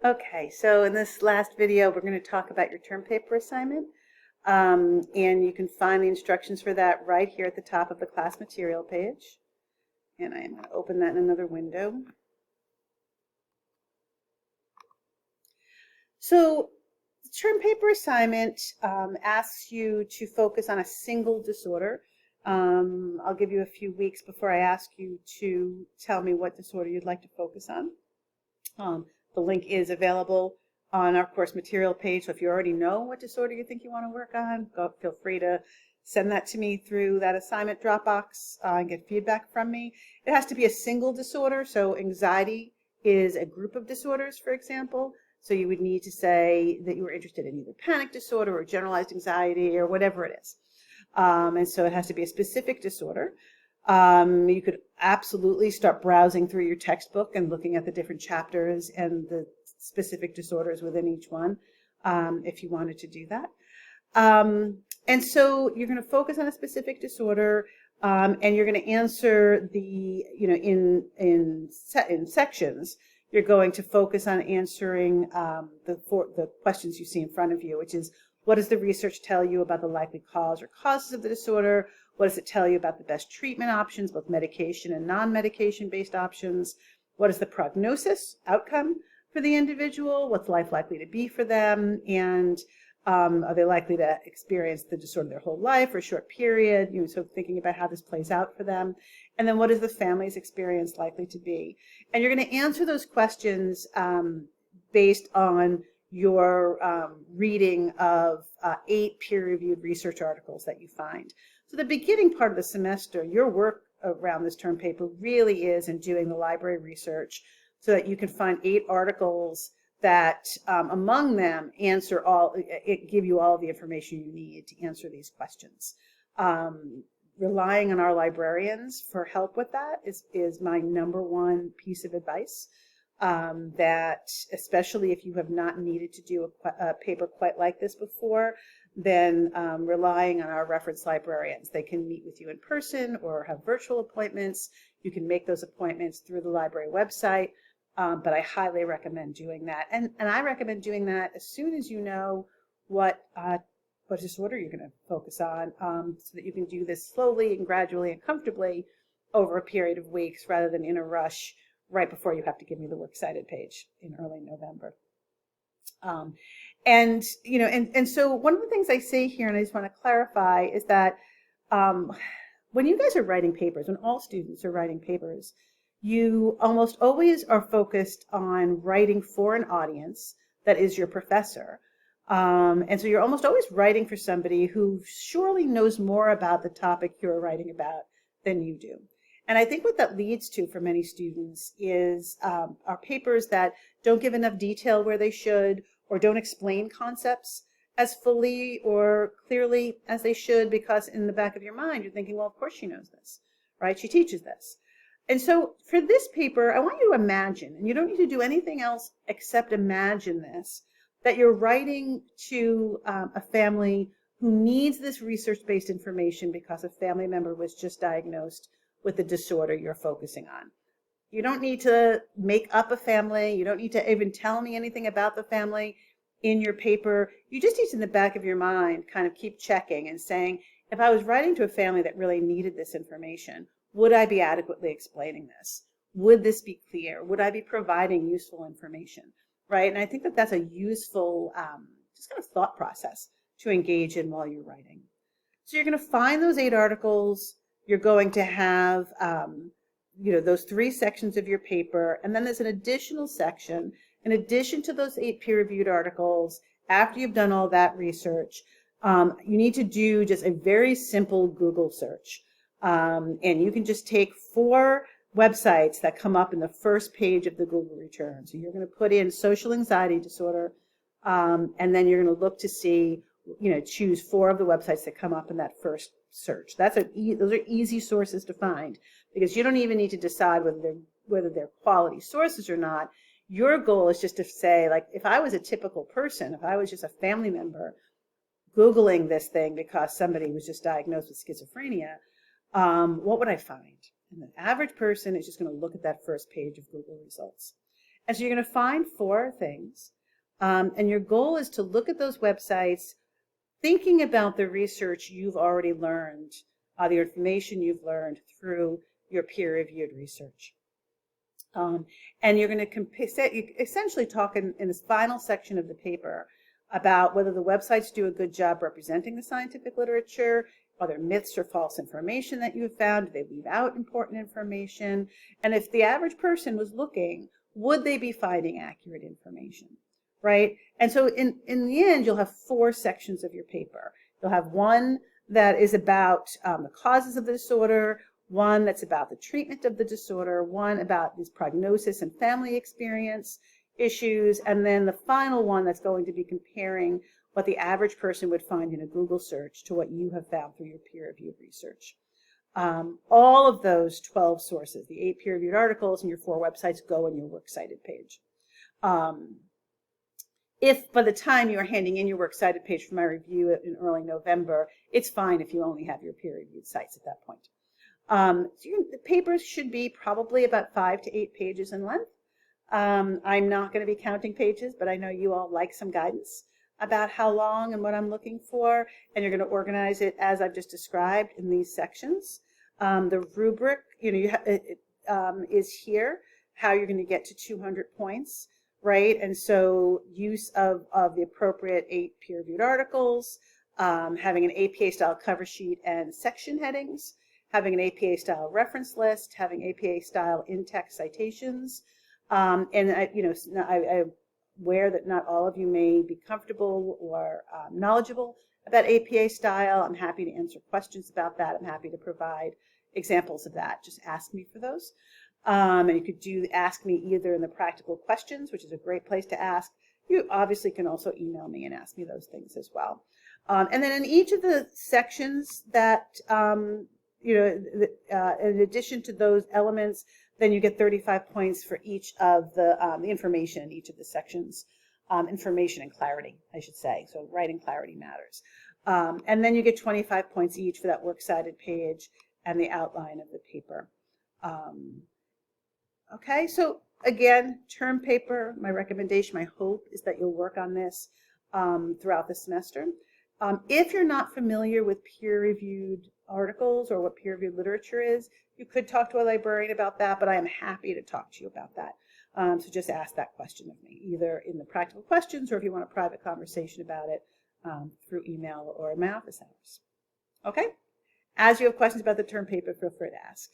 Okay, so in this last video, we're going to talk about your term paper assignment. And you can find the instructions for that right here at the top of the class material page. And I am going to open that in another window. So the term paper assignment asks you to focus on a single disorder. I'll give you a few weeks before I ask you to tell me what disorder you'd like to focus on. The link is available on our course material page, so if you already know what disorder you think you want to work on, feel free to send that to me through that assignment Dropbox and get feedback from me. It has to be a single disorder, so anxiety is a group of disorders, for example. So you would need to say that you were interested in either panic disorder or generalized anxiety or whatever it is. And so it has to be a specific disorder. You could absolutely start browsing through your textbook and looking at the different chapters and the specific disorders within each one, if you wanted to do that. And so you're going to focus on a specific disorder, and you're going to answer the, in sections, you're going to focus on answering the questions you see in front of you, which is, what does the research tell you about the likely cause or causes of the disorder? What does it tell you about the best treatment options, both medication and non-medication based options? What is the prognosis outcome for the individual? What's life likely to be for them? And are they likely to experience the disorder their whole life or a short period? So thinking about how this plays out for them. And then what is the family's experience likely to be? And you're going to answer those questions based on your reading of 8 peer-reviewed research articles that you find. So the beginning part of the semester, your work around this term paper really is in doing the library research so that you can find 8 articles that among them give you all the information you need to answer these questions. Relying on our librarians for help with that is my #1 piece of advice. That especially if you have not needed to do a paper quite like this before, then relying on our reference librarians. They can meet with you in person or have virtual appointments. You can make those appointments through the library website, but I highly recommend doing that. And I recommend doing that as soon as you know what disorder you're going to focus on, so that you can do this slowly and gradually and comfortably over a period of weeks rather than in a rush right before you have to give me the works cited page in early November. And so one of the things I say here, and I just want to clarify, is that when you guys are writing papers, when all students are writing papers, you almost always are focused on writing for an audience that is your professor. And so you're almost always writing for somebody who surely knows more about the topic you're writing about than you do. And I think what that leads to for many students is our papers that don't give enough detail where they should, or don't explain concepts as fully or clearly as they should, because in the back of your mind, you're thinking, well, of course she knows this, right? She teaches this. And so for this paper, I want you to imagine, and you don't need to do anything else except imagine this, that you're writing to a family who needs this research-based information because a family member was just diagnosed with the disorder you're focusing on. You don't need to make up a family. You don't need to even tell me anything about the family in your paper. You just need to, in the back of your mind, kind of keep checking and saying, if I was writing to a family that really needed this information, would I be adequately explaining this? Would this be clear? Would I be providing useful information? Right? And I think that that's a useful just kind of thought process to engage in while you're writing. So you're going to find those 8 articles. You're going to have those 3 sections of your paper, and then there's an additional section in addition to those 8 peer-reviewed articles. After you've done all that research, you need to do just a very simple Google search, and you can just take 4 websites that come up in the first page of the Google return. So you're going to put in social anxiety disorder, and then you're going to look to see, choose 4 of the websites that come up in that first search. Those are easy sources to find, because you don't even need to decide whether they're quality sources or not. Your goal is just to say, like, if I was a typical person, if I was just a family member Googling this thing because somebody was just diagnosed with schizophrenia, what would I find? And the average person is just going to look at that first page of Google results. And so you're going to find 4 things. And your goal is to look at those websites thinking about the research you've already learned, the information you've learned through your peer-reviewed research. And you're going to essentially talk in this final section of the paper about whether the websites do a good job representing the scientific literature, are there myths or false information that you've found, do they leave out important information, and if the average person was looking, would they be finding accurate information, right? And so in the end, you'll have 4 sections of your paper. You'll have one that is about the causes of the disorder, one that's about the treatment of the disorder, one about this prognosis and family experience issues, and then the final one that's going to be comparing what the average person would find in a Google search to what you have found through your peer-reviewed research. All of those 12 sources, the 8 peer-reviewed articles and your 4 websites, go on your Works Cited page. If by the time you are handing in your Works Cited page for my review in early November, it's fine if you only have your peer-reviewed sites at that point. The papers should be probably about 5 to 8 pages in length. I'm not going to be counting pages, but I know you all like some guidance about how long and what I'm looking for, and you're going to organize it as I've just described in these sections. The rubric, is here, how you're going to get to 200 points, right? And so use of the appropriate 8 peer-reviewed articles, having an APA-style cover sheet and section headings, having an APA-style reference list, having APA-style in-text citations, and I'm aware that not all of you may be comfortable or knowledgeable about APA style. I'm happy to answer questions about that. I'm happy to provide examples of that. Just ask me for those. And you could ask me either in the practical questions, which is a great place to ask. You obviously can also email me and ask me those things as well. And then in each of the sections that, in addition to those elements, then you get 35 points for each of the information in each of the sections. Information and clarity, I should say. So writing clarity matters. And then you get 25 points each for that Works Cited page and the outline of the paper. Okay, so again, term paper, my recommendation, my hope is that you'll work on this throughout the semester. If you're not familiar with peer-reviewed articles or what peer-reviewed literature is, you could talk to a librarian about that, but I am happy to talk to you about that. So just ask that question of me, either in the practical questions or if you want a private conversation about it through email or in my office hours. Okay? As you have questions about the term paper, feel free to ask.